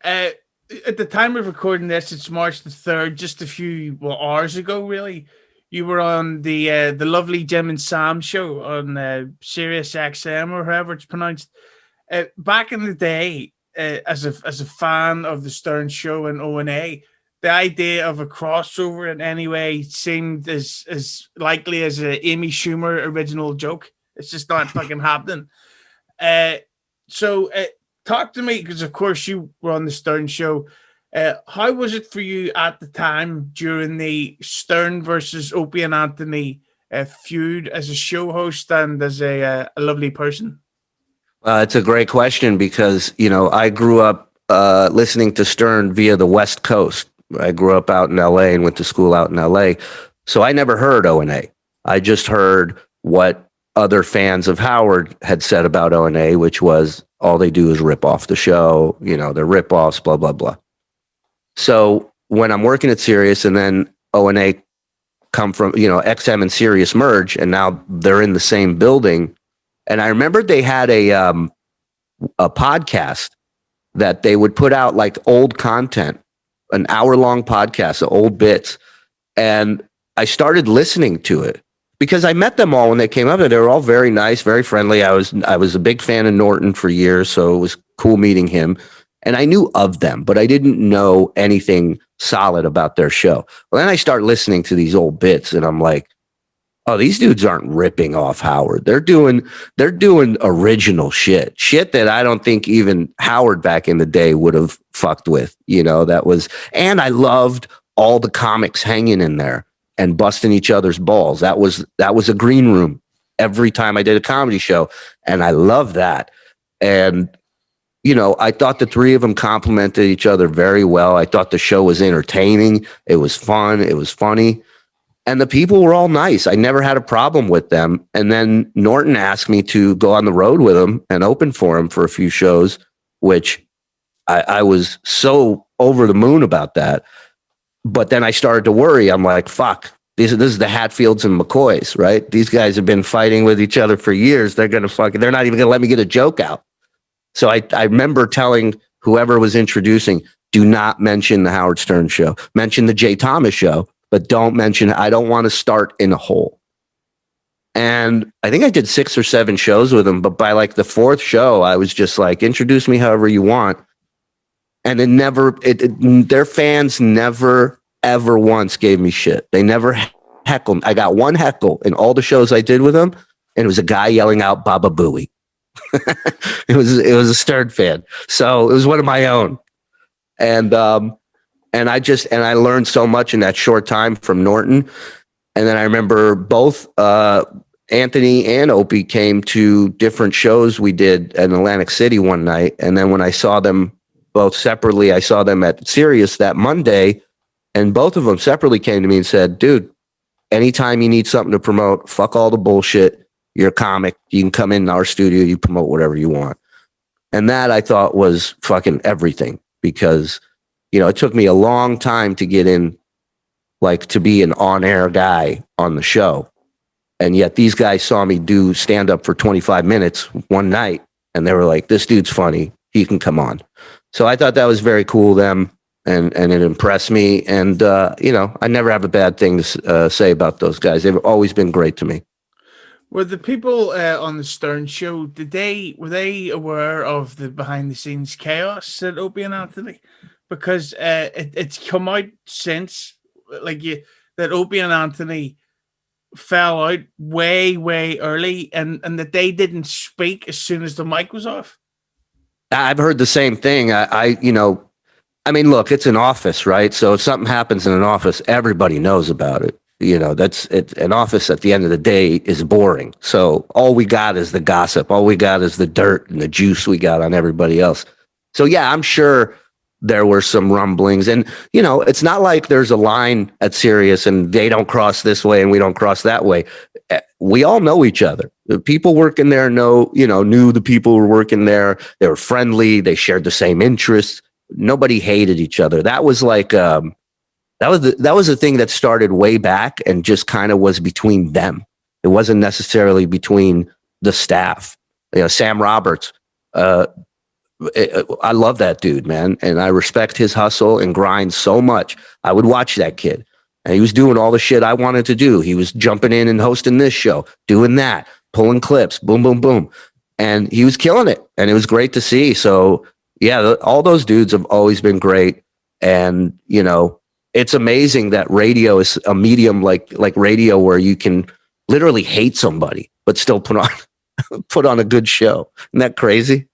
Uh, at the time of recording this, it's March the 3rd, just a few hours ago, really. You were on the lovely Jim and Sam show on Sirius XM or however it's pronounced. Back in the day, as a fan of the Stern Show and O&A, the idea of a crossover in any way seemed as likely as a Amy Schumer original joke. It's just not fucking happening. Uh, so talk to me because, of course, you were on the Stern Show. How was it for you at the time during the Stern versus Opie and Anthony feud as a show host and as a lovely person? It's a great question because, I grew up listening to Stern via the West Coast. I grew up out in LA and went to school out in LA. So I never heard O&A. I just heard what other fans of Howard had said about O&A, which was all they do is rip off the show. They're rip offs, blah, blah, blah. So when I'm working at Sirius and then O&A come from, XM and Sirius merge and now they're in the same building. And I remember they had a podcast that they would put out like old content, an hour-long podcast of old bits. And I started listening to it because I met them all when they came up and they were all very nice, very friendly. I was a big fan of Norton for years, so it was cool meeting him. And I knew of them, but I didn't know anything solid about their show. Well, then I start listening to these old bits and I'm like, oh, these dudes aren't ripping off Howard. They're doing original shit that I don't think even Howard back in the day would have fucked with. And I loved all the comics hanging in there and busting each other's balls. That was a green room every time I did a comedy show. And I love that. And, I thought the three of them complemented each other very well. I thought the show was entertaining. It was fun. It was funny. And the people were all nice. I never had a problem with them. And then Norton asked me to go on the road with him and open for him for a few shows, which I was so over the moon about that. But then I started to worry. I'm like, fuck, this is the Hatfields and McCoys, right? These guys have been fighting with each other for years. They're not even going to let me get a joke out. So I remember telling whoever was introducing, do not mention the Howard Stern show. Mention the Jay Thomas show. But don't mention, I don't want to start in a hole. And I think I did 6 or 7 shows with them. But by like the 4th show, I was just like, introduce me however you want. And their fans never, ever once gave me shit. They never heckled. I got one heckle in all the shows I did with them. And it was a guy yelling out Baba Booey. It was a Stern fan. So it was one of my own. And I learned so much in that short time from Norton. And then I remember both Anthony and Opie came to different shows we did in Atlantic City one night. And then when I saw them both separately, I saw them at Sirius that Monday. And both of them separately came to me and said, dude, anytime you need something to promote, fuck all the bullshit. You're a comic. You can come in our studio. You promote whatever you want. And that I thought was fucking everything because it took me a long time to get in, like to be an on-air guy on the show. And yet these guys saw me do stand up for 25 minutes one night. And they were like, this dude's funny. He can come on. So I thought that was very cool of them. And it impressed me. And, I never have a bad thing to say about those guys. They've always been great to me. Were the people on the Stern show, were they aware of the behind the scenes chaos at Opie and Anthony? Because it's come out since that Opie and Anthony fell out way, way early and that they didn't speak as soon as the mic was off. I've heard the same thing. Look, it's an office, right? So if something happens in an office, everybody knows about it. That's it. An office at the end of the day is boring. So all we got is the gossip. All we got is the dirt and the juice we got on everybody else. So yeah, I'm sure there were some rumblings. And, it's not like there's a line at Sirius and they don't cross this way and we don't cross that way. We all know each other. The people working there knew the people who were working there. They were friendly. They shared the same interests. Nobody hated each other. That was like, that was the thing that started way back and just kind of was between them. It wasn't necessarily between the staff. Sam Roberts, I love that dude, man. And I respect his hustle and grind so much. I would watch that kid. And he was doing all the shit I wanted to do. He was jumping in and hosting this show, doing that, pulling clips, boom, boom, boom. And he was killing it. And it was great to see. So, yeah, all those dudes have always been great. And, you know, it's amazing that radio is a medium like radio where you can literally hate somebody, but still put on a good show. Isn't that crazy?